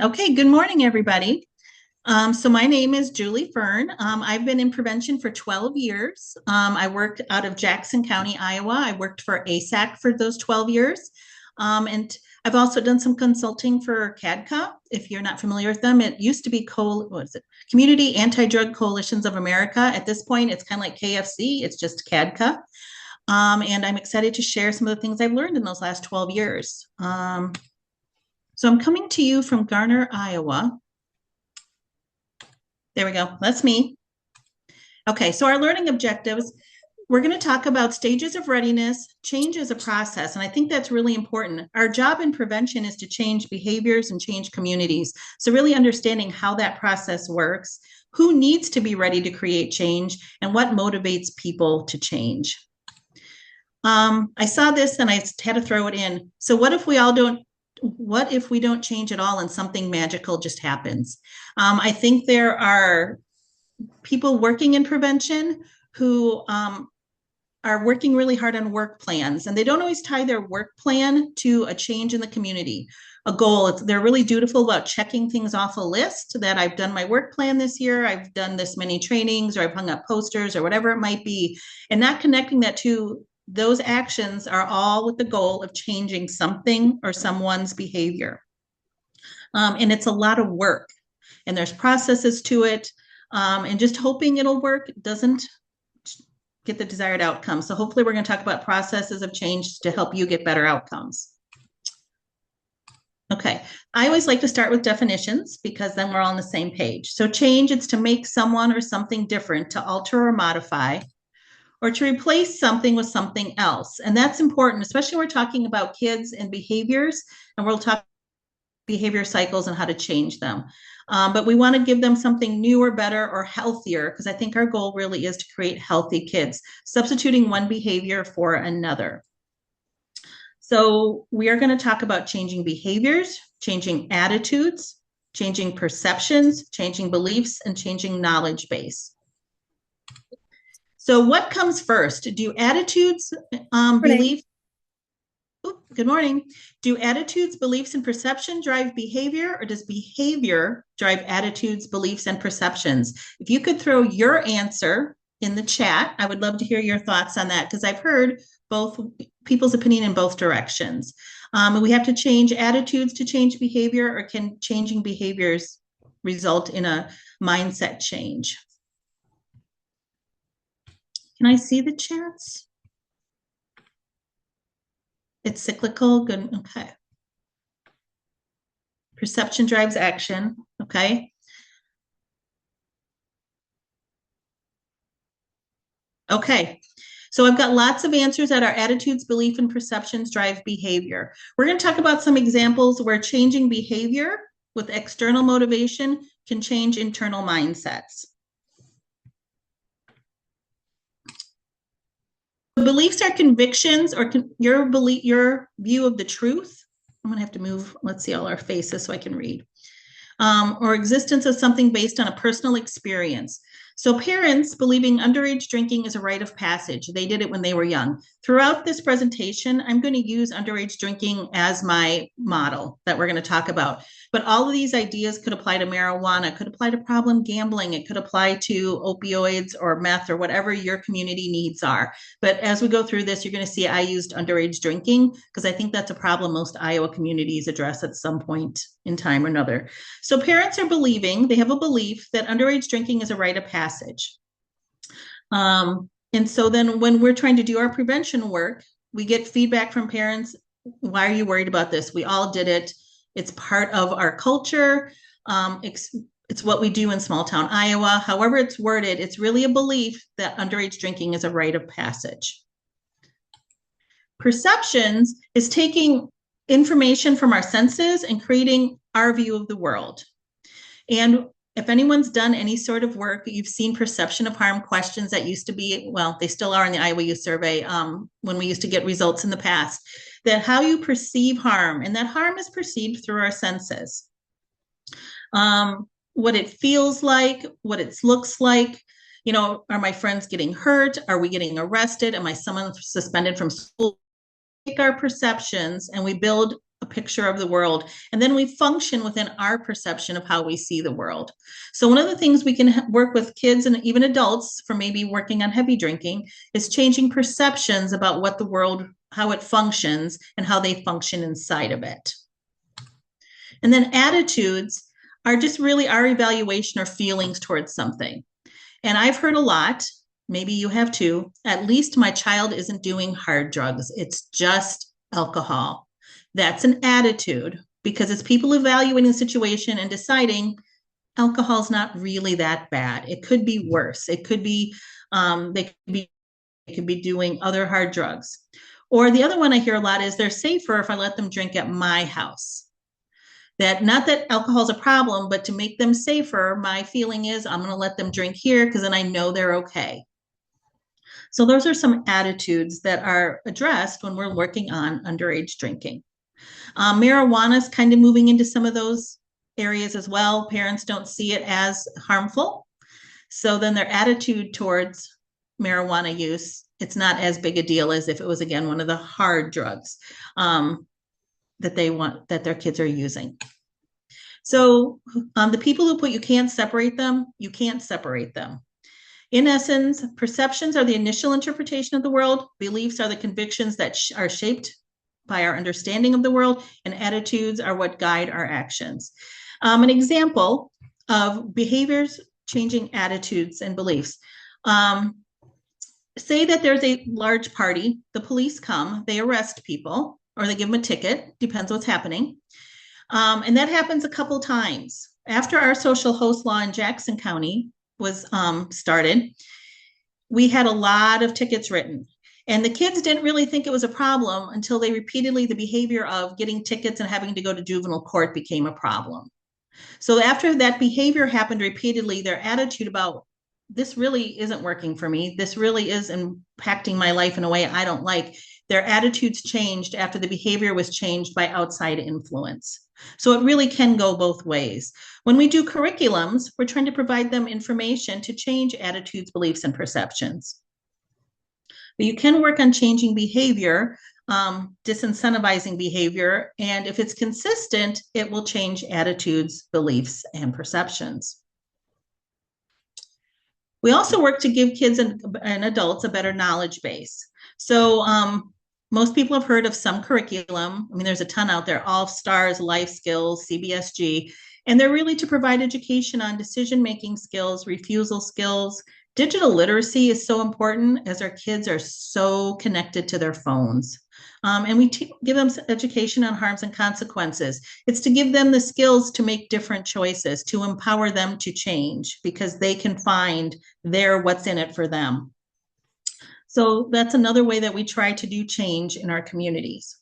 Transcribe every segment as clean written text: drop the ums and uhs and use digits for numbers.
Okay, good morning, everybody. So my name is Julie Fern. I've been in prevention for 12 years. I worked out of Jackson County, Iowa. I worked for ASAC for those 12 years. And I've also done some consulting for CADCA. If you're not familiar with them, it used to be what is it? Community Anti-Drug Coalitions of America. At this point, it's kind of like KFC. It's just CADCA. And I'm excited to share some of the things I've learned in those last 12 years. So I'm coming to you from Garner, Iowa. There we go. That's me. Okay, so our learning objectives, we're going to talk about stages of readiness, change as a process, and I think that's really important. Our job in prevention is to change behaviors and change communities. So really understanding how that process works, who needs to be ready to create change, and what motivates people to change. I saw this and I had to throw it in. So what if we don't change at all and something magical just happens? I think there are people working in prevention who are working really hard on work plans, and they don't always tie their work plan to a change in the community, a goal. They're really dutiful about checking things off a list that I've done my work plan this year, I've done this many trainings, or I've hung up posters, or whatever it might be, and not connecting that to those actions are all with the goal of changing something or someone's behavior. And it's a lot of work, and there's processes to it, and just hoping it'll work doesn't get the desired outcome. So hopefully we're going to talk about processes of change to help you get better outcomes. Okay, I always like to start with definitions because then we're all on the same page. So change, it's to make someone or something different, to alter or modify, or to replace something with something else. And that's important, especially when we're talking about kids and behaviors, and we'll talk behavior cycles and how to change them. But we want to give them something newer, better, or healthier, because I think our goal really is to create healthy kids, substituting one behavior for another. So we are going to talk about changing behaviors, changing attitudes, changing perceptions, changing beliefs, and changing knowledge base. So what comes first? Do attitudes, beliefs, good morning. Do attitudes, beliefs, and perception drive behavior, or does behavior drive attitudes, beliefs, and perceptions? If you could throw your answer in the chat, I would love to hear your thoughts on that, because I've heard both people's opinion in both directions. We have to change attitudes to change behavior, or can changing behaviors result in a mindset change? Can I see the chats? It's cyclical. Good. Okay. Perception drives action. Okay. Okay. So I've got lots of answers that our attitudes, belief, and perceptions drive behavior. We're going to talk about some examples where changing behavior with external motivation can change internal mindsets. Beliefs are convictions or your view of the truth. I'm going to have to move, let's see all our faces so I can read. Or existence of something based on a personal experience. So parents believing underage drinking is a rite of passage. They did it when they were young. Throughout this presentation, I'm going to use underage drinking as my model that we're going to talk about. But all of these ideas could apply to marijuana, could apply to problem gambling, it could apply to opioids or meth or whatever your community needs are. But as we go through this, you're going to see I used underage drinking because I think that's a problem most Iowa communities address at some point in time or another. So parents are believing, they have a belief that underage drinking is a rite of passage. And so then when we're trying to do our prevention work, we get feedback from parents. Why are you worried about this? We all did it. It's part of our culture. It's what we do in small town Iowa. However it's worded, it's really a belief that underage drinking is a rite of passage. Perceptions is taking information from our senses and creating our view of the world. And if anyone's done any sort of work, you've seen perception of harm questions that used to be, well, they still are in the Iowa Youth Survey when we used to get results in the past, that how you perceive harm, and that harm is perceived through our senses. What it feels like, what it looks like, you know, are my friends getting hurt? Are we getting arrested? Am I someone suspended from school? Take our perceptions and we build a picture of the world, and then we function within our perception of how we see the world. So one of the things we can work with kids and even adults for maybe working on heavy drinking is changing perceptions about what the world, how it functions, and how they function inside of it. And then attitudes are just really our evaluation or feelings towards something. And I've heard a lot, maybe you have too, at least my child isn't doing hard drugs. It's just alcohol. That's an attitude because it's people evaluating the situation and deciding alcohol's not really that bad. It could be worse. It could be, they could be doing other hard drugs. Or the other one I hear a lot is they're safer if I let them drink at my house. That not that alcohol is a problem, but to make them safer, my feeling is I'm going to let them drink here because then I know they're okay. So those are some attitudes that are addressed when we're working on underage drinking. Marijuana is kind of moving into some of those areas as well. Parents don't see it as harmful. So then their attitude towards marijuana use, it's not as big a deal as if it was, again, one of the hard drugs that they want, that their kids are using. So the people who put you can't separate them, you can't separate them. In essence, perceptions are the initial interpretation of the world. Beliefs are the convictions that are shaped by our understanding of the world, and attitudes are what guide our actions. An example of behaviors changing attitudes and beliefs. Say that there's a large party, the police come, they arrest people, or they give them a ticket, depends what's happening. And that happens a couple times. After our social host law in Jackson County was started, we had a lot of tickets written. And the kids didn't really think it was a problem until they repeatedly, the behavior of getting tickets and having to go to juvenile court became a problem. So after that behavior happened repeatedly, their attitude about this really isn't working for me, this really is impacting my life in a way I don't like, their attitudes changed after the behavior was changed by outside influence. So it really can go both ways. When we do curriculums, we're trying to provide them information to change attitudes, beliefs, and perceptions. But you can work on changing behavior, disincentivizing behavior, and if it's consistent, it will change attitudes, beliefs, and perceptions. We also work to give kids and adults a better knowledge base. So most people have heard of some curriculum. I mean, there's a ton out there, All Stars, Life Skills, CBSG, and they're really to provide education on decision-making skills, refusal skills. Digital literacy is so important as our kids are so connected to their phones. And we give them education on harms and consequences. It's to give them the skills to make different choices, to empower them to change because they can find what's in it for them. So that's another way that we try to do change in our communities.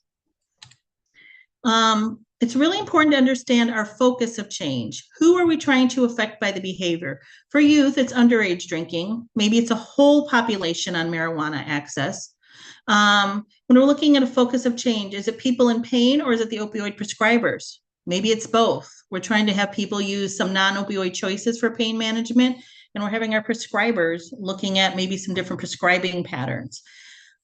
It's really important to understand our focus of change. Who are we trying to affect by the behavior? For youth, it's underage drinking. Maybe it's a whole population on marijuana access. When we're looking at a focus of change, is it people in pain or is it the opioid prescribers? Maybe it's both. We're trying to have people use some non-opioid choices for pain management, and we're having our prescribers looking at maybe some different prescribing patterns.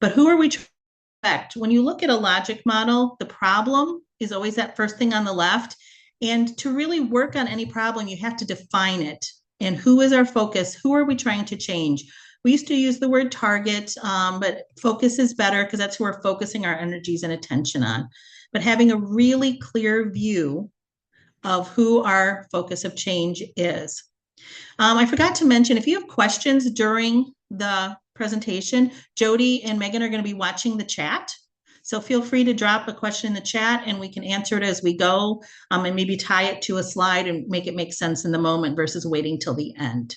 But who are we trying to affect? When you look at a logic model, the problem is always that first thing on the left. And to really work on any problem, you have to define it. And who is our focus? Who are we trying to change? We used to use the word target, but focus is better because that's who we're focusing our energies and attention on. But having a really clear view of who our focus of change is. I forgot to mention, if you have questions during the presentation, Jody and Megan are going to be watching the chat. So feel free to drop a question in the chat and we can answer it as we go, and maybe tie it to a slide and make it make sense in the moment versus waiting till the end.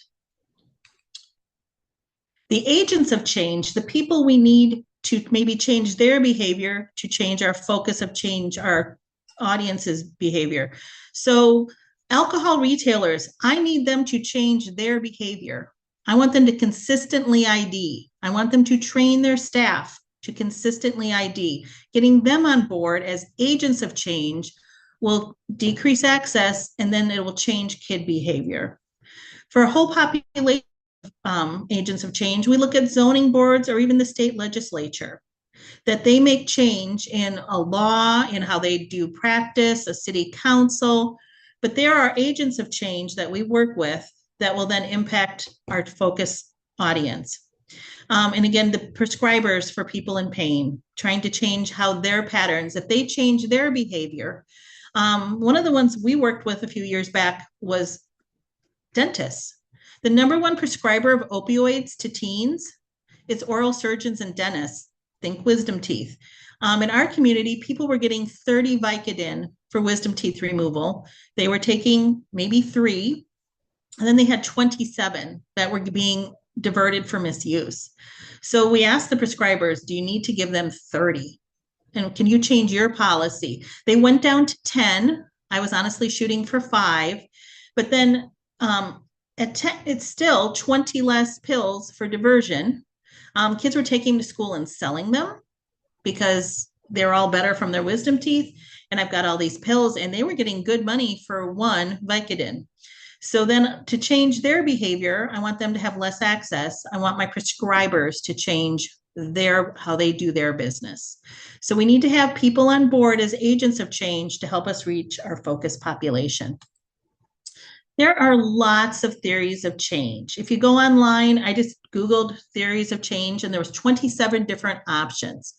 The agents of change, the people we need to maybe change their behavior to change our focus of change, our audience's behavior. So alcohol retailers, I need them to change their behavior. I want them to consistently ID. I want them to train their staff to consistently ID. Getting them on board as agents of change will decrease access, and then it will change kid behavior. For a whole population agents of change, we look at zoning boards or even the state legislature. that they make change in a law, in how they do practice, a city council, but there are agents of change that we work with that will then impact our focus audience. And again, the prescribers for people in pain, trying to change how their patterns, if they change their behavior. One of the ones we worked with a few years back was dentists. The number one prescriber of opioids to teens is oral surgeons and dentists. Think wisdom teeth. In our community, people were getting 30 Vicodin for wisdom teeth removal. They were taking maybe 3, and then they had 27 that were being diverted for misuse. So we asked the prescribers, do you need to give them 30? And can you change your policy? They went down to 10. I was honestly shooting for 5, but then at 10, it's still 20 less pills for diversion. Kids were taking to school and selling them because they're all better from their wisdom teeth. And I've got all these pills, and they were getting good money for 1 Vicodin. So then to change their behavior, I want them to have less access. I want my prescribers to change how they do their business. So we need to have people on board as agents of change to help us reach our focus population. There are lots of theories of change. If you go online, I just Googled theories of change, and there was 27 different options.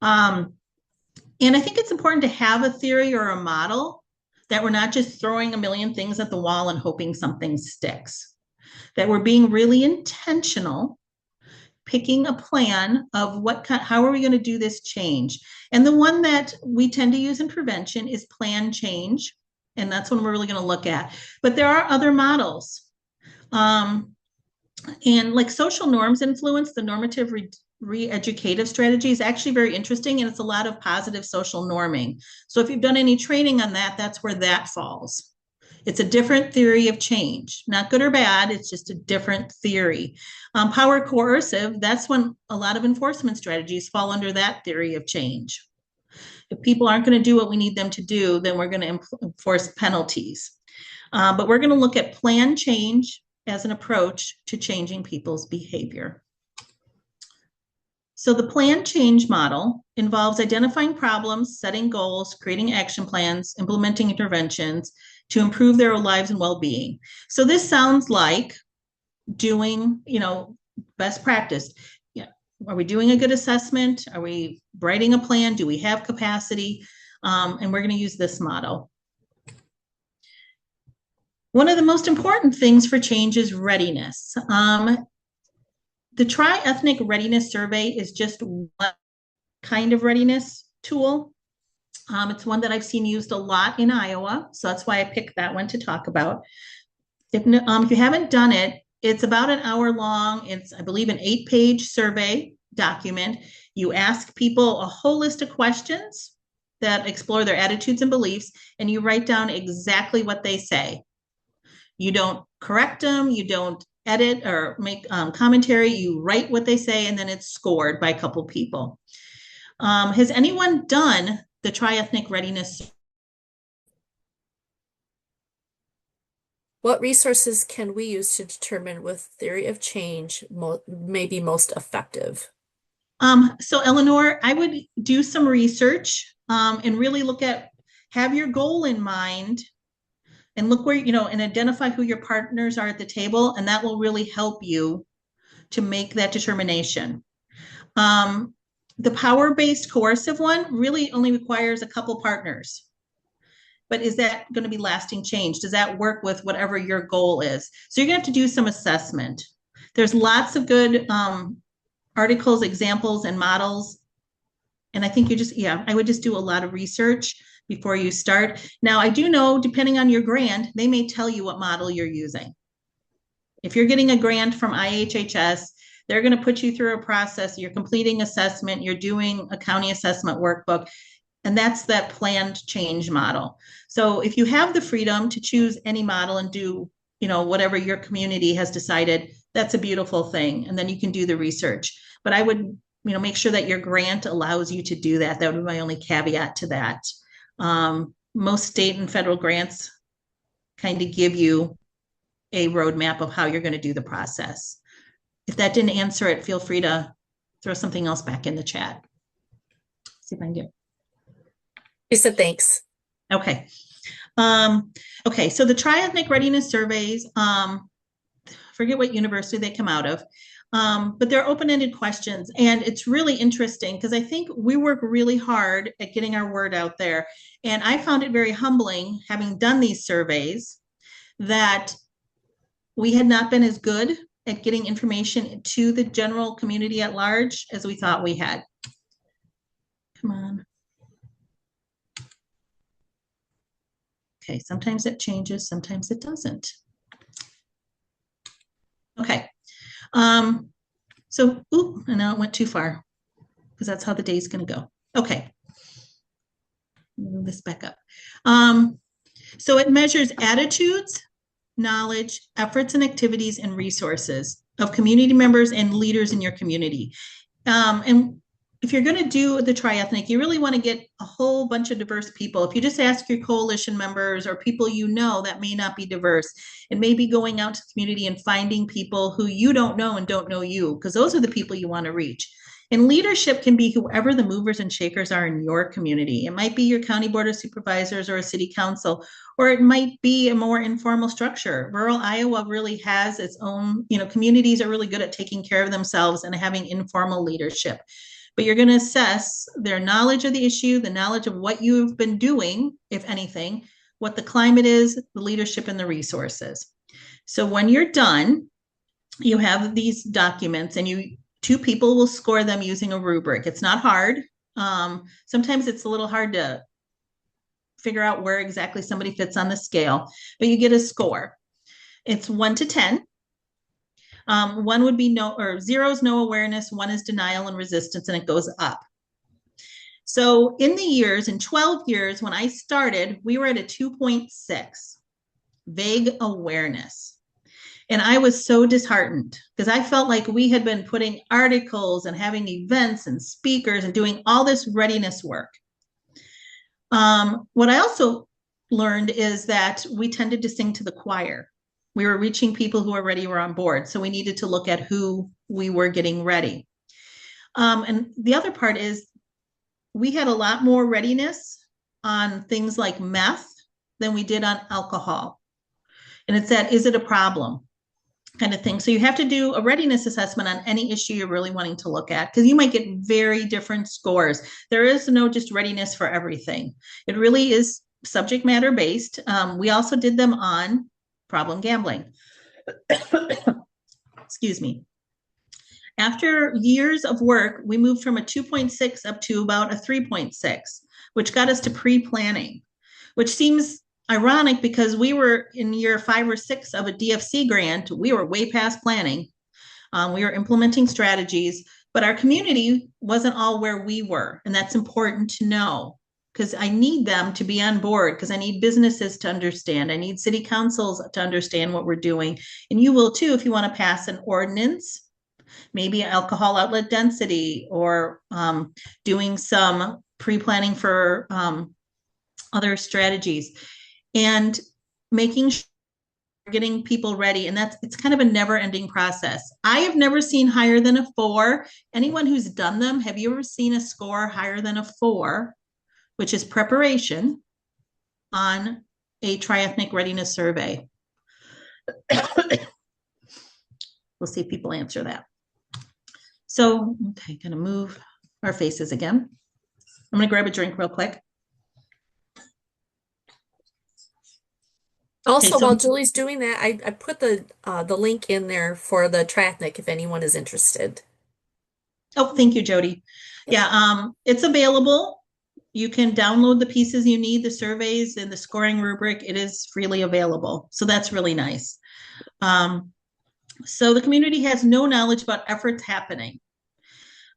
And I think it's important to have a theory or a model that we're not just throwing a million things at the wall and hoping something sticks, that we're being really intentional, picking a plan of how are we going to do this change. And the one that we tend to use in prevention is plan change. And that's one we're really going to look at. But there are other models. And like social norms influence, the normative re-educative strategy is actually very interesting, and it's a lot of positive social norming. So if you've done any training on that, that's where that falls. It's a different theory of change, not good or bad. It's just a different theory. Power coercive, that's when a lot of enforcement strategies fall under that theory of change. If people aren't going to do what we need them to do, then we're going to enforce penalties. But we're going to look at plan change as an approach to changing people's behavior. So the plan change model involves identifying problems, setting goals, creating action plans, implementing interventions to improve their lives and well-being. So this sounds like doing, best practice. Are we doing a good assessment? Are we writing a plan? Do we have capacity? And we're going to use this model. One of the most important things for change is readiness. The Tri-Ethnic Readiness Survey is just one kind of readiness tool. It's one that I've seen used a lot in Iowa, so that's why I picked that one to talk about. If you haven't done it, it's about an hour long. It's, I believe, an 8-page survey document. You ask people a whole list of questions that explore their attitudes and beliefs, and you write down exactly what they say. You don't correct them. You don't edit or make commentary. You write what they say, and then it's scored by a couple people. Has anyone done the Tri-Ethnic Readiness? What resources can we use to determine what theory of change may be most effective? So Eleanor, I would do some research and really have your goal in mind and look where, and identify who your partners are at the table. And that will really help you to make that determination. The power-based coercive one really only requires a couple partners. But is that going to be lasting change? Does that work with whatever your goal is? So you're going to have to do some assessment. There's lots of good articles, examples, and models. And I think I would just do a lot of research before you start. Now, I do know, depending on your grant, they may tell you what model you're using. If you're getting a grant from IHHS, they're going to put you through a process. You're completing assessment. You're doing a county assessment workbook. And that's that planned change model. So if you have the freedom to choose any model and do, whatever your community has decided, that's a beautiful thing. And then you can do the research. But I would, make sure that your grant allows you to do that. That would be my only caveat to that. Most state and federal grants kind of give you a roadmap of how you're going to do the process. If that didn't answer it, feel free to throw something else back in the chat. See if I can get. She said thanks. Okay. Okay, so the triethnic readiness surveys, forget what university they come out of, but they're open-ended questions, and it's really interesting because I think we work really hard at getting our word out there, and I found it very humbling, having done these surveys, that we had not been as good at getting information to the general community at large as we thought we had. Come on. Okay, sometimes it changes, sometimes it doesn't. Okay. So, and now it went too far because that's how the day's going to go. Okay. Move this back up. So it measures attitudes, knowledge, efforts and activities and resources of community members and leaders in your community. And if you're going to do the triethnic, you really want to get a whole bunch of diverse people. If you just ask your coalition members or people you know, that may not be diverse. It may be going out to the community and finding people who you don't know and don't know you, because those are the people you want to reach. And leadership can be whoever the movers and shakers are in your community. It might be your county board of supervisors or a city council, or it might be a more informal structure. Rural Iowa really has its own, communities are really good at taking care of themselves and having informal leadership. But you're going to assess their knowledge of the issue, the knowledge of what you've been doing, if anything, what the climate is, the leadership, and the resources. So when you're done, you have these documents, and two people will score them using a rubric. It's not hard. Sometimes it's a little hard to figure out where exactly somebody fits on the scale, but you get a score. It's 1 to 10. 1 would be no, or 0 is no awareness, 1 is denial and resistance, and it goes up. So in 12 years, when I started, we were at a 2.6, vague awareness. And I was so disheartened because I felt like we had been putting articles and having events and speakers and doing all this readiness work. What I also learned is that we tended to sing to the choir. We were reaching people who already were on board. So we needed to look at who we were getting ready. And the other part is we had a lot more readiness on things like meth than we did on alcohol. And it's that, is it a problem kind of thing. So you have to do a readiness assessment on any issue you're really wanting to look at, because you might get very different scores. There is no just readiness for everything. It really is subject matter based. We also did them on problem gambling. Excuse me. After years of work, we moved from a 2.6 up to about a 3.6, which got us to pre-planning, which seems ironic because we were in year 5 or 6 of a DFC grant. We were way past planning. We were implementing strategies, but our community wasn't all where we were. And that's important to know, because I need them to be on board, because I need businesses to understand. I need city councils to understand what we're doing. And you will too, if you want to pass an ordinance, maybe alcohol outlet density, or doing some pre-planning for other strategies, and making sure we're getting people ready. And it's kind of a never-ending process. I have never seen higher than a 4. Anyone who's done them, have you ever seen a score higher than a 4, which is preparation, on a triethnic readiness survey? We'll see if people answer that. So, okay, gonna move our faces again. I'm gonna grab a drink real quick. Also, Okay, so, while Julie's doing that, I put the link in there for the triethnic if anyone is interested. oh, thank you, Jody. Yeah, it's available. You can download the pieces you need, the surveys and the scoring rubric. It is freely available. So that's really nice. So the community has no knowledge about efforts happening.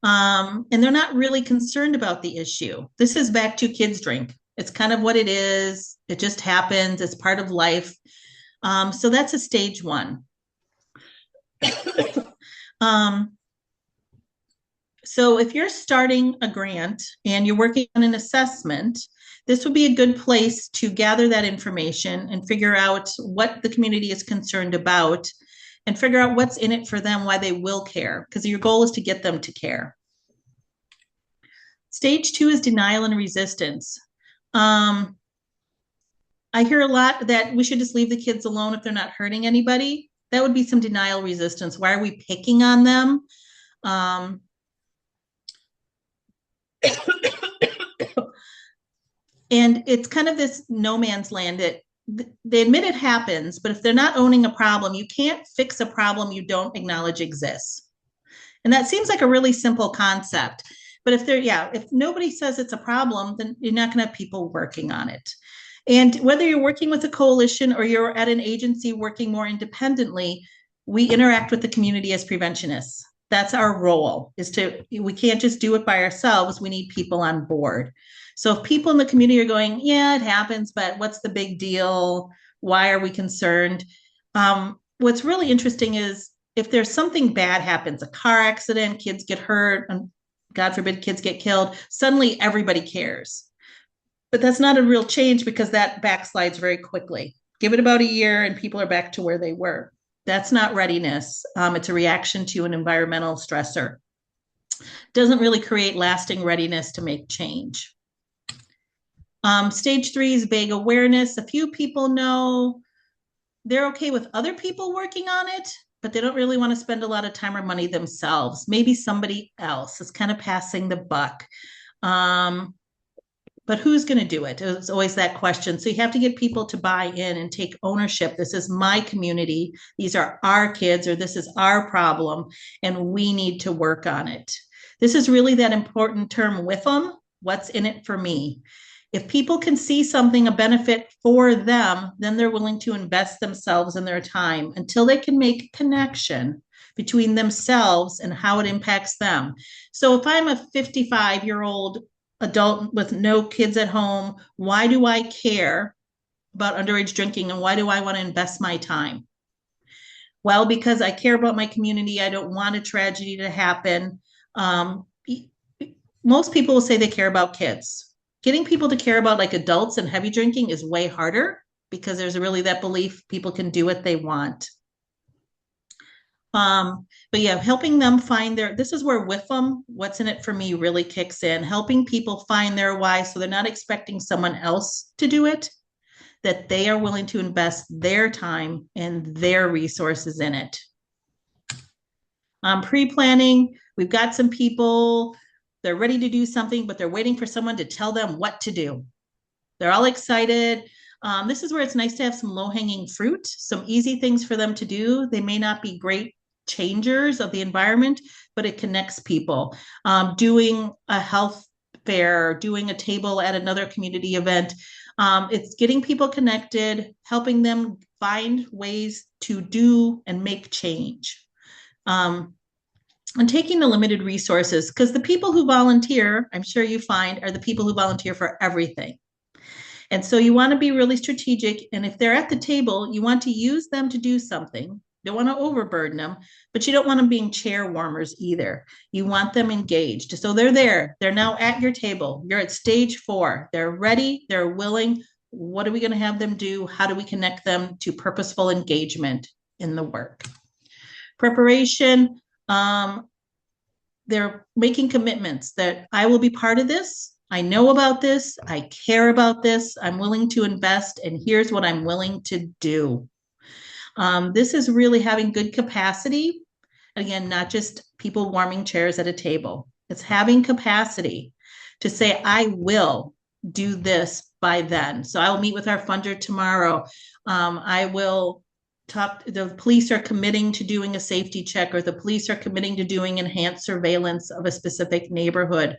And they're not really concerned about the issue. This is back to kids drink. It's kind of what it is. It just happens. It's part of life. So that's a stage 1. So if you're starting a grant and you're working on an assessment, this would be a good place to gather that information and figure out what the community is concerned about, and figure out what's in it for them, why they will care, because your goal is to get them to care. Stage 2 is denial and resistance. Um, I hear a lot that we should just leave the kids alone if they're not hurting anybody. That would be some denial resistance. Why are we picking on them? Um, and it's kind of this no man's land that they admit it happens, but if they're not owning a problem, you can't fix a problem you don't acknowledge exists. And that seems like a really simple concept. But if nobody says it's a problem, then you're not going to have people working on it. And whether you're working with a coalition or you're at an agency working more independently, we interact with the community as preventionists. That's our role, we can't just do it by ourselves. We need people on board. So if people in the community are going, yeah, it happens, but what's the big deal? Why are we concerned? What's really interesting is if there's something bad happens, a car accident, kids get hurt, and God forbid kids get killed, suddenly everybody cares. But that's not a real change because that backslides very quickly. Give it about a year and people are back to where they were. That's not readiness. It's a reaction to an environmental stressor. Doesn't really create lasting readiness to make change. Stage 3 is vague awareness. A few people know they're okay with other people working on it, but they don't really want to spend a lot of time or money themselves. Maybe somebody else is kind of passing the buck. But who's going to do it? It's always that question. So you have to get people to buy in and take ownership. This is my community. These are our kids, or this is our problem, and we need to work on it. This is really that important term, WIFM, what's in it for me. If people can see something, a benefit for them, then they're willing to invest themselves and their time until they can make a connection between themselves and how it impacts them. So if I'm a 55-year-old adult with no kids at home, why do I care about underage drinking and why do I want to invest my time? Well, because I care about my community. I don't want a tragedy to happen. Most people will say they care about kids. Getting people to care about like adults and heavy drinking is way harder because there's really that belief people can do what they want. But yeah, helping them find this is where WIFM, what's in it for me, really kicks in, helping people find their why so they're not expecting someone else to do it, that they are willing to invest their time and their resources in it. Pre-planning, we've got some people, they're ready to do something, but they're waiting for someone to tell them what to do. They're all excited. This is where it's nice to have some low-hanging fruit, some easy things for them to do. They may not be great changers of the environment, but it connects people. Doing a health fair, doing a table at another community event. It's getting people connected, helping them find ways to do and make change. And taking the limited resources, because the people who volunteer, I'm sure you find, are the people who volunteer for everything. And so you want to be really strategic. And if they're at the table, you want to use them to do something. You don't want to overburden them, but you don't want them being chair warmers either. You want them engaged. So they're there. They're now at your table. You're at stage 4. They're ready. They're willing. What are we going to have them do? How do we connect them to purposeful engagement in the work? Preparation. They're making commitments that I will be part of this. I know about this. I care about this. I'm willing to invest, and here's what I'm willing to do. This is really having good capacity. Again, not just people warming chairs at a table. It's having capacity to say, I will do this by then. So I will meet with our funder tomorrow. I will talk, the police are committing to doing a safety check, or the police are committing to doing enhanced surveillance of a specific neighborhood,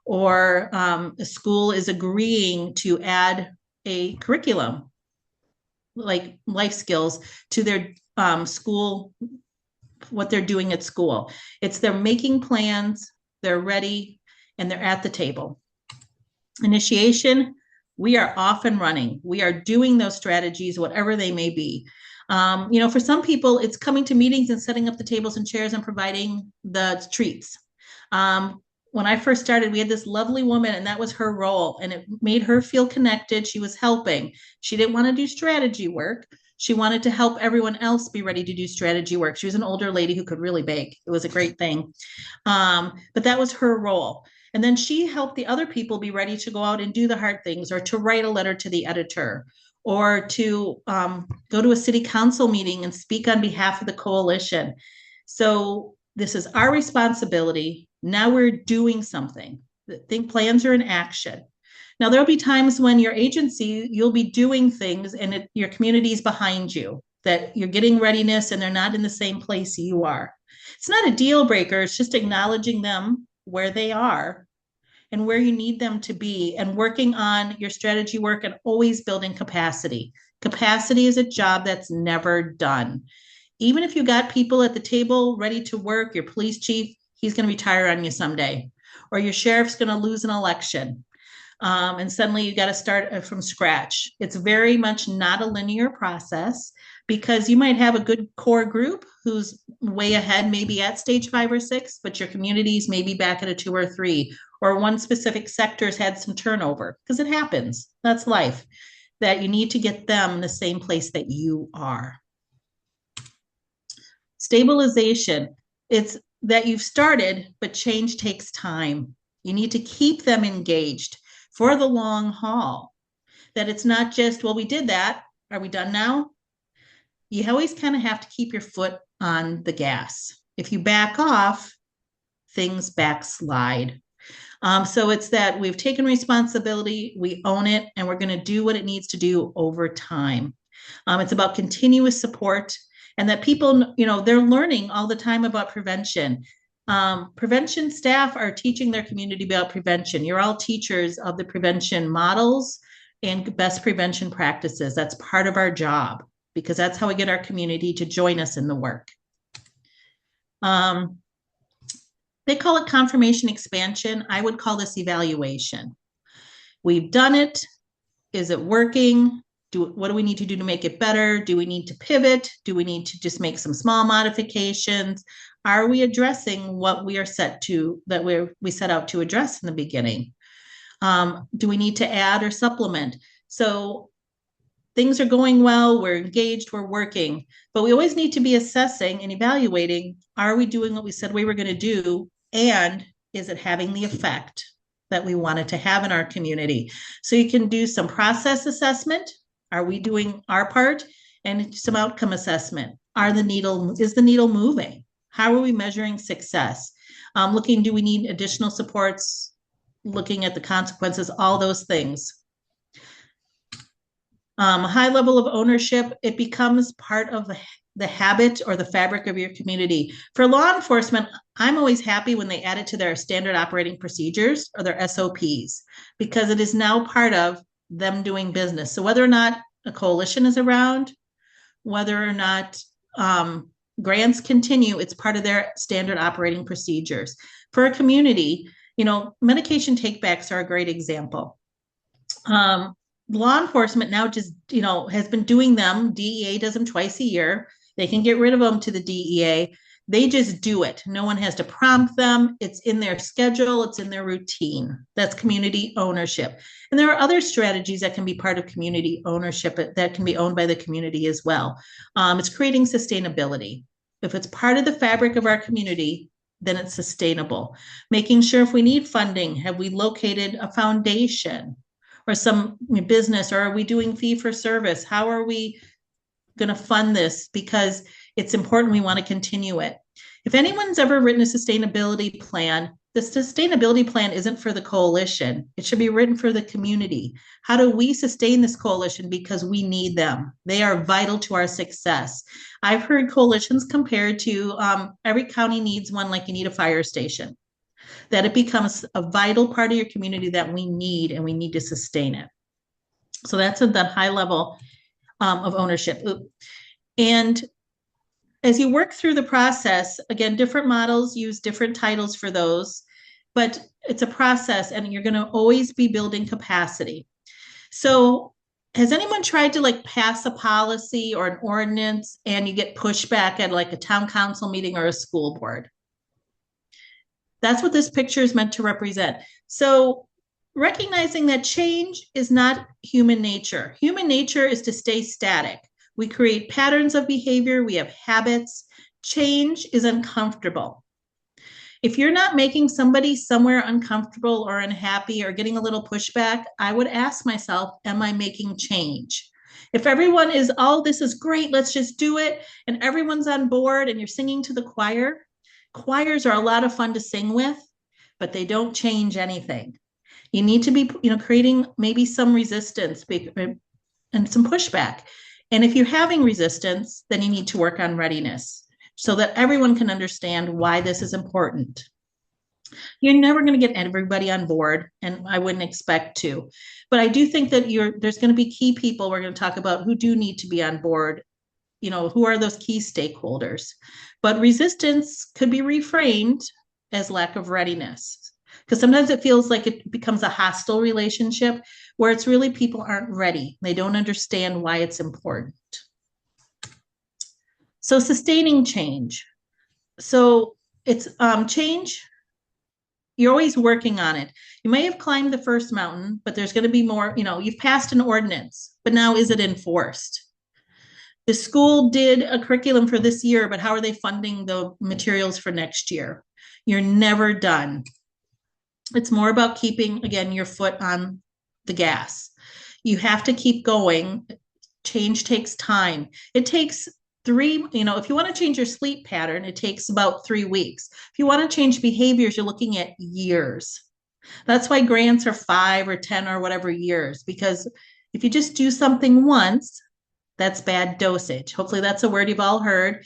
or a school is agreeing to add a curriculum like life skills to their school, what they're doing at school. It's they're making plans, they're ready, and they're at the table. Initiation, we are off and running. We are doing those strategies, whatever they may be. For some people, it's coming to meetings and setting up the tables and chairs and providing the treats. When I first started, we had this lovely woman, and that was her role, and it made her feel connected. She was helping. She didn't want to do strategy work. She wanted to help everyone else be ready to do strategy work. She was an older lady who could really bake. It was a great thing. But that was her role. And then she helped the other people be ready to go out and do the hard things, or to write a letter to the editor, or to go to a city council meeting and speak on behalf of the coalition. So this is our responsibility. Now we're doing something. Think plans are in action. Now there'll be times when your agency, you'll be doing things and your community is behind you, that you're getting readiness and they're not in the same place you are. It's not a deal breaker. It's just acknowledging them where they are and where you need them to be, and working on your strategy work and always building capacity. Capacity is a job that's never done. Even if you got people at the table ready to work, your police chief, he's going to retire on you someday, or your sheriff's going to lose an election. And suddenly you got to start from scratch. It's very much not a linear process, because you might have a good core group who's way ahead, maybe at stage 5 or 6, but your community's maybe back at a 2 or 3, or one specific sector's had some turnover, because it happens. That's life, that you need to get them in the same place that you are. Stabilization, it's that you've started, but change takes time. You need to keep them engaged for the long haul, that it's not just, well, we did that. Are we done now? You always kind of have to keep your foot on the gas. If you back off, things backslide. So it's that we've taken responsibility, we own it, and we're going to do what it needs to do over time. It's about continuous support, and that people, they're learning all the time about prevention. Prevention staff are teaching their community about prevention. You're all teachers of the prevention models and best prevention practices. That's part of our job, because that's how we get our community to join us in the work. They call it confirmation expansion. I would call this evaluation. We've done it. Is it working? What do we need to do to make it better? Do we need to pivot? Do we need to just make some small modifications? Are we addressing what we are we set out to address in the beginning? Do we need to add or supplement? So things are going well, we're engaged, we're working, but we always need to be assessing and evaluating, are we doing what we said we were going to do? And is it having the effect that we wanted to have in our community? So you can do some process assessment. Are we doing our part? And some outcome assessment. Is the needle moving? How are we measuring success? Do we need additional supports? Looking at the consequences, all those things. A high level of ownership, it becomes part of the habit or the fabric of your community. For law enforcement, I'm always happy when they add it to their standard operating procedures or their SOPs, because it is now part of them doing business. So whether or not a coalition is around, whether or not grants continue, it's part of their standard operating procedures. For a community, medication takebacks are a great example. Law enforcement now just, has been doing them. DEA does them twice a year. They can get rid of them to the DEA. They just do it. No one has to prompt them. It's in their schedule. It's in their routine. That's community ownership. And there are other strategies that can be part of community ownership that can be owned by the community as well. It's creating sustainability. If it's part of the fabric of our community, then it's sustainable. Making sure if we need funding, have we located a foundation or some business, or are we doing fee for service? How are we going to fund this? Because it's important, we want to continue it. If anyone's ever written a sustainability plan, the sustainability plan isn't for the coalition. It should be written for the community. How do we sustain this coalition? Because we need them. They are vital to our success. I've heard coalitions compared to every county needs one, like you need a fire station, that it becomes a vital part of your community that we need, and we need to sustain it. So that's at that high level of ownership. And as you work through the process, again, different models use different titles for those, but it's a process, and you're going to always be building capacity. So has anyone tried to pass a policy or an ordinance and you get pushback at a town council meeting or a school board? That's what this picture is meant to represent. So recognizing that change is not human nature. Human nature is to stay static. We create patterns of behavior. We have habits. Change is uncomfortable. If you're not making somebody somewhere uncomfortable or unhappy or getting a little pushback, I would ask myself, am I making change? If everyone is, oh, this is great, let's just do it, and everyone's on board and you're singing to the choir, choirs are a lot of fun to sing with, but they don't change anything. You need to be, creating maybe some resistance and some pushback. And if you're having resistance, then you need to work on readiness so that everyone can understand why this is important. You're never going to get everybody on board, and I wouldn't expect to. But I do think that there's going to be key people we're going to talk about who do need to be on board. Who are those key stakeholders? But resistance could be reframed as lack of readiness, because sometimes it feels like it becomes a hostile relationship where it's really people aren't ready. They don't understand why it's important. So sustaining change. So it's change. You're always working on it. You may have climbed the first mountain, but there's going to be more, you've passed an ordinance, but now is it enforced? The school did a curriculum for this year, but how are they funding the materials for next year? You're never done. It's more about keeping, again, your foot on the gas. You have to keep going. Change takes time. It takes if you want to change your sleep pattern, it takes about 3 weeks. If you want to change behaviors, you're looking at years. That's why grants are 5 or 10 or whatever years, because if you just do something once, that's bad dosage. Hopefully that's a word you've all heard,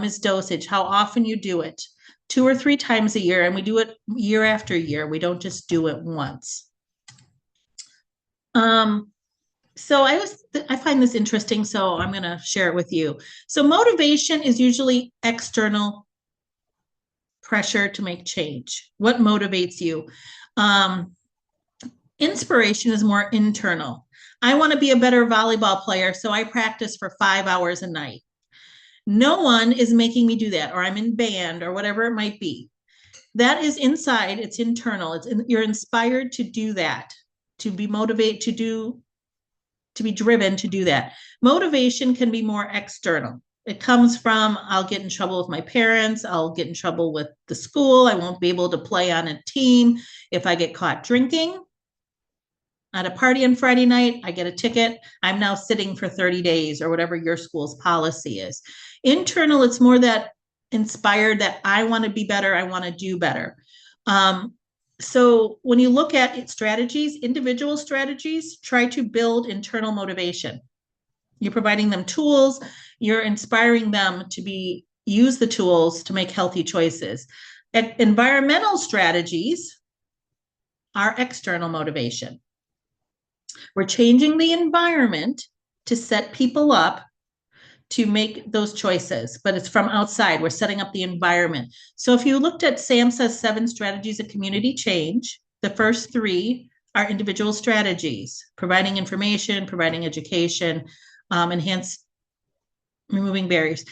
is dosage, how often you do it. 2 or 3 times a year, and we do it year after year. We don't just do it once. So I find this interesting, so I'm going to share it with you. So motivation is usually external pressure to make change. What motivates you? Inspiration is more internal. I want to be a better volleyball player, so I practice for 5 hours a night. No one is making me do that, or I'm in band or whatever it might be. That is inside, it's internal. You're inspired to do that, to be motivated to be driven to do that. Motivation can be more external. It comes from, I'll get in trouble with my parents, I'll get in trouble with the school, I won't be able to play on a team if I get caught drinking. At a party on Friday night, I get a ticket, I'm now sitting for 30 days or whatever your school's policy is. Internal, it's more that inspired that I want to be better, I want to do better. So when you look at strategies, individual strategies, try to build internal motivation. You're providing them tools, you're inspiring them to use the tools to make healthy choices. Environmental strategies are external motivation. We're changing the environment to set people up to make those choices, but it's from outside. We're setting up the environment. So if you looked at SAMHSA's 7 strategies of community change, the first 3 are individual strategies: providing information, providing education, removing barriers.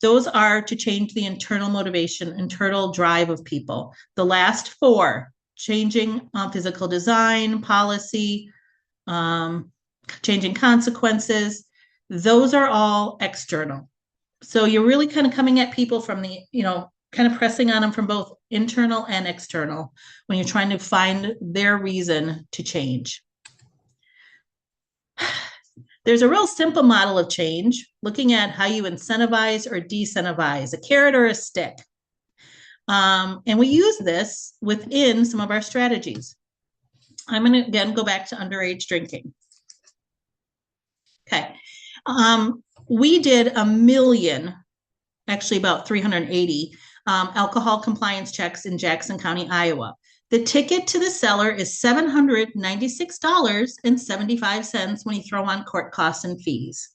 Those are to change the internal motivation, internal drive of people. The last 4, changing physical design, policy, changing consequences, those are all external. So you're really kind of coming at people from the, kind of pressing on them from both internal and external when you're trying to find their reason to change. There's a real simple model of change, looking at how you incentivize or disincentivize, a carrot or a stick. And we use this within some of our strategies. I'm going to, again, go back to underage drinking. Okay. We did 1 million, actually about 380, alcohol compliance checks in Jackson County, Iowa. The ticket to the seller is $796.75 when you throw on court costs and fees.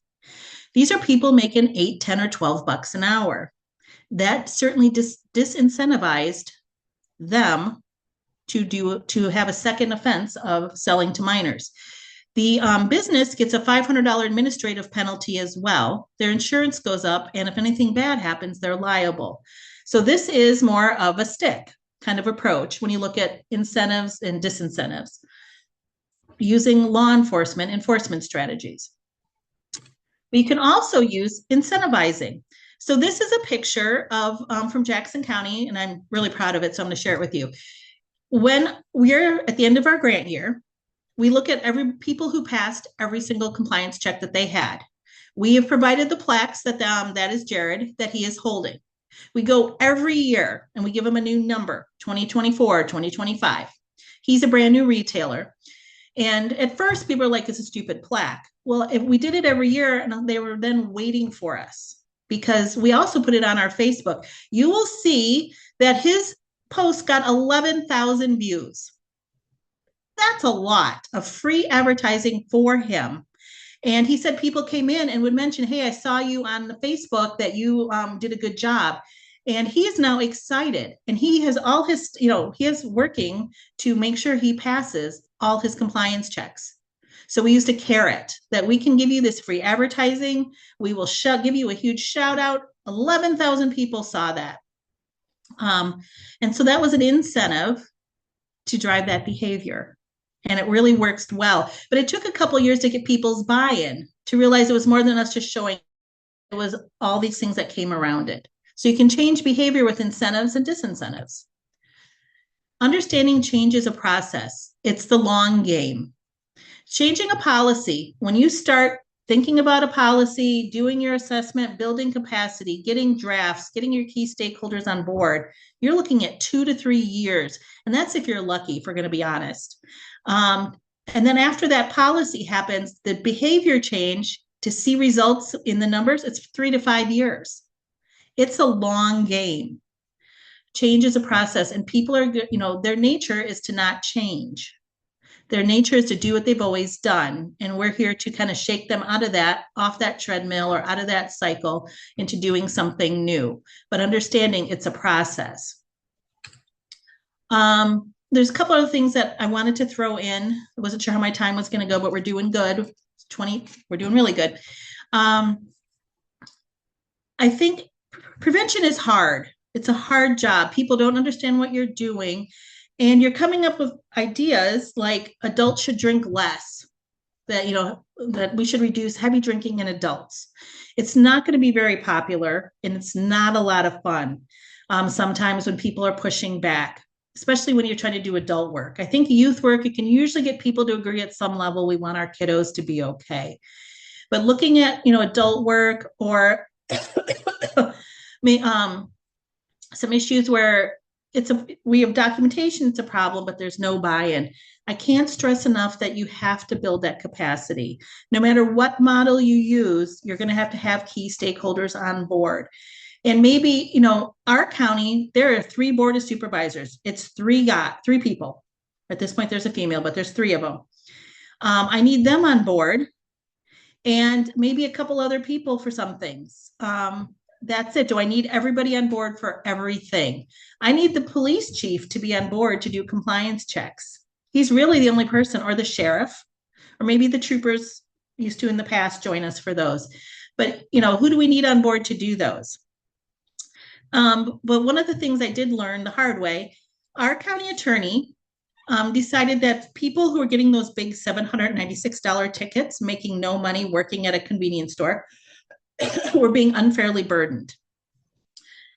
These are people making $8, $10, or $12 an hour. That certainly disincentivized them to have a second offense of selling to minors. The business gets a $500 administrative penalty as well. Their insurance goes up, and if anything bad happens, they're liable. So this is more of a stick kind of approach when you look at incentives and disincentives, using law enforcement strategies. But you can also use incentivizing. So this is a picture of from Jackson County, and I'm really proud of it, so I'm going to share it with you. When we're at the end of our grant year, we look at every people who passed every single compliance check that they had. We have provided the plaques that is Jared that he is holding. We go every year and we give him a new number, 2024, 2025. He's a brand new retailer. And at first, people are like, it's a stupid plaque. Well, if we did it every year, and they were then waiting for us because we also put it on our Facebook, you will see that his post got 11,000 views. That's a lot of free advertising for him. And he said people came in and would mention, hey, I saw you on the Facebook that you did a good job. And he is now excited. And he has all his, he is working to make sure he passes all his compliance checks. So we used a carrot that we can give you this free advertising. We will give you a huge shout out. 11,000 people saw that. And so that was an incentive to drive that behavior. And it really works well. But it took a couple of years to get people's buy-in to realize it was more than us just showing. It was all these things that came around it. So you can change behavior with incentives and disincentives. Understanding change is a process. It's the long game. Changing a policy, when you start thinking about a policy, doing your assessment, building capacity, getting drafts, getting your key stakeholders on board, you're looking at 2 to 3 years. And that's if you're lucky, if we're going to be honest. And then after that policy happens, the behavior change to see results in the numbers, it's 3 to 5 years. It's a long game. Change is a process, and people are, their nature is to not change. Their nature is to do what they've always done. And we're here to kind of shake them out of that, off that treadmill or out of that cycle into doing something new, but understanding it's a process. There's a couple other things that I wanted to throw in. I wasn't sure how my time was going to go, but we're doing good. We're doing really good. I think prevention is hard. It's a hard job. People don't understand what you're doing. And you're coming up with ideas like adults should drink less, that we should reduce heavy drinking in adults. It's not going to be very popular, and it's not a lot of fun. Sometimes when people are pushing back, especially when you're trying to do adult work. I think youth work, you can usually get people to agree at some level. We want our kiddos to be okay. But looking at, adult work or some issues where we have documentation, it's a problem, but there's no buy-in. I can't stress enough that you have to build that capacity. No matter what model you use, you're going to have key stakeholders on board. And maybe, our county, there are 3 board of supervisors. It's 3 people. At this point, there's a female, but there's 3 of them. I need them on board and maybe a couple other people for some things. That's it. Do I need everybody on board for everything? I need the police chief to be on board to do compliance checks. He's really the only person, or the sheriff, or maybe the troopers used to in the past join us for those. But, who do we need on board to do those? But one of the things I did learn the hard way, our county attorney decided that people who are getting those big $796 tickets, making no money working at a convenience store, were being unfairly burdened.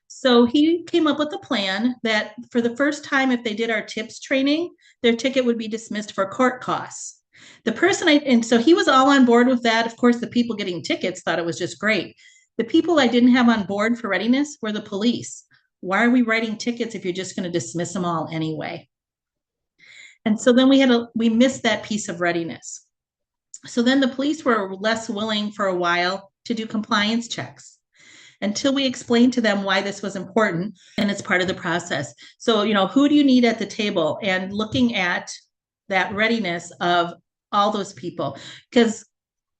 So he came up with a plan that for the first time, if they did our tips training, their ticket would be dismissed for court costs. And so he was all on board with that. Of course, the people getting tickets thought it was just great. The people I didn't have on board for readiness were the police. Why are we writing tickets if you're just going to dismiss them all anyway? And so then we missed that piece of readiness. So then the police were less willing for a while to do compliance checks until we explained to them why this was important, and it's part of the process. So, who do you need at the table, and looking at that readiness of all those people, because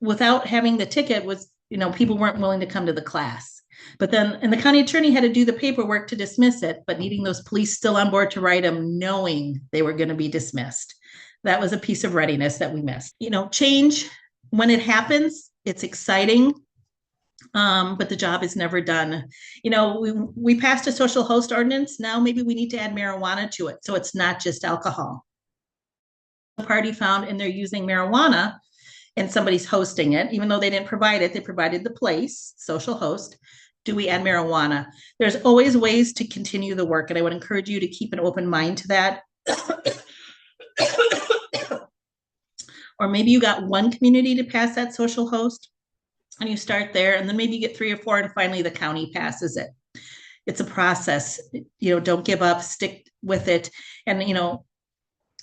without having the ticket was, people weren't willing to come to the class. But then, and the county attorney had to do the paperwork to dismiss it, but needing those police still on board to write them, knowing they were going to be dismissed. That was a piece of readiness that we missed. Change, when it happens, it's exciting, but the job is never done. We passed a social host ordinance. Now maybe we need to add marijuana to it, so it's not just alcohol. The party found, and they're using marijuana, and somebody's hosting it, even though they didn't provide it, they provided the place, social host. Do we add marijuana? There's always ways to continue the work, and I would encourage you to keep an open mind to that. Or maybe you got one community to pass that social host and you start there, and then maybe you get 3 or 4, and finally the county passes it. It's a process. Don't give up, stick with it. And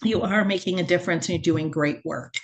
you are making a difference and you're doing great work.